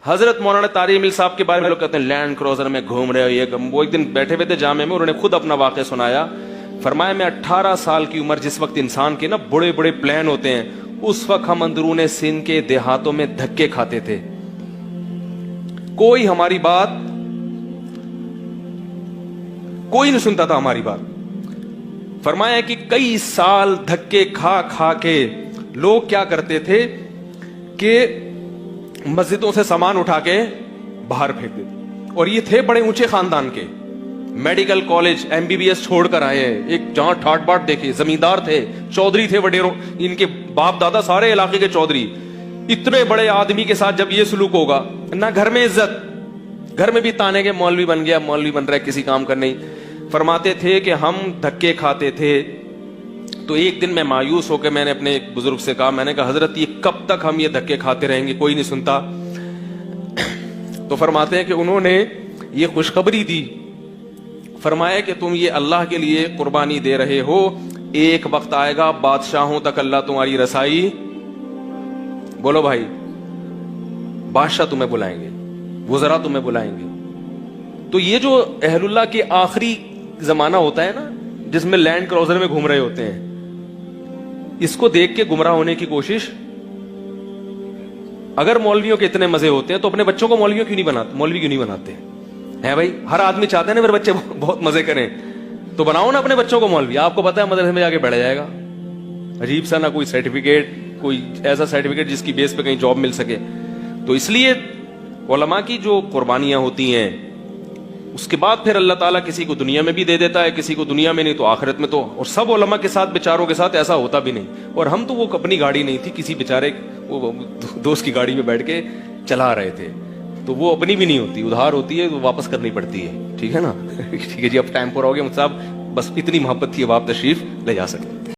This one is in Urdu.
حضرت مولانا طارق مل صاحب کے بارے میں لوگ کہتے ہیں لینڈ کروزر میں گھوم رہے ہو یہ، وہ ایک دن بیٹھے ہوئے تھے جامع میں، انہوں نے خود اپنا واقعہ سنایا. فرمایا میں 18 سال کی عمر، جس وقت انسان کے نا بڑے بڑے پلان ہوتے ہیں، اس وقت ہم اندرون سندھ کے دیہاتوں میں دھکے کھاتے تھے، کوئی ہماری بات، کوئی نہیں سنتا تھا ہماری بات. فرمایا کہ کئی سال دھکے کھا کھا کے لوگ کیا کرتے تھے کہ مسجدوں سے سامان اٹھا کے باہر پھینک دیتے. اور یہ تھے بڑے اونچے خاندان کے، میڈیکل کالج MBBS چھوڑ کر آئے ہیں، ایک جہاں ٹھاٹ باٹ دیکھے، زمیندار تھے، چودھری تھے وڈیروں، ان کے باپ دادا سارے علاقے کے چودھری. اتنے بڑے آدمی کے ساتھ جب یہ سلوک ہوگا، نہ گھر میں عزت، گھر میں بھی تانے کے مولوی بن گیا، مولوی بن رہا ہے، کسی کام کرنے. فرماتے تھے کہ ہم دھکے کھاتے تھے. تو ایک دن میں مایوس ہو کے میں نے اپنے ایک بزرگ سے کہا، میں نے کہا حضرت یہ کب تک ہم یہ دھکے کھاتے رہیں گے، کوئی نہیں سنتا. تو فرماتے ہیں کہ انہوں نے یہ خوشخبری دی، فرمایا کہ تم یہ اللہ کے لیے قربانی دے رہے ہو، ایک وقت آئے گا بادشاہوں تک اللہ تمہاری رسائی، بولو بھائی، بادشاہ تمہیں بلائیں گے، وزراء تمہیں بلائیں گے. تو یہ جو اہل اللہ کے آخری زمانہ ہوتا ہے نا، جس میں لینڈ کروزر میں گھوم رہے ہوتے ہیں، اس کو دیکھ کے گمراہ ہونے کی کوشش. اگر مولویوں کے اتنے مزے ہوتے ہیں تو اپنے بچوں کو مولوی کیوں نہیں بناتے ہیں بھائی؟ ہر آدمی چاہتے ہیں نا میرے بچے بہت مزے کریں، تو بناؤ نا اپنے بچوں کو مولوی. آپ کو پتا ہے مدرسے میں جا کے بیٹھ جائے گا، عجیب سا، نہ کوئی سرٹیفکیٹ، کوئی ایسا سرٹیفکیٹ جس کی بیس پہ کہیں جاب مل سکے. تو اس لیے علماء کی جو قربانیاں ہوتی ہیں، اس کے بعد پھر اللہ تعالیٰ کسی کو دنیا میں بھی دے دیتا ہے، کسی کو دنیا میں نہیں تو آخرت میں. تو اور سب علماء کے ساتھ، بیچاروں کے ساتھ ایسا ہوتا بھی نہیں. اور ہم تو وہ اپنی گاڑی نہیں تھی، کسی بیچارے وہ دوست کی گاڑی میں بیٹھ کے چلا رہے تھے، تو وہ اپنی بھی نہیں ہوتی، ادھار ہوتی ہے، تو واپس کرنی پڑتی ہے. ٹھیک ہے نا؟ ٹھیک ہے جی، اب ٹائم پورا ہو گیا. مجھ صاحب بس اتنی محبت تھی، اب آپ تشریف لے جا سکتے.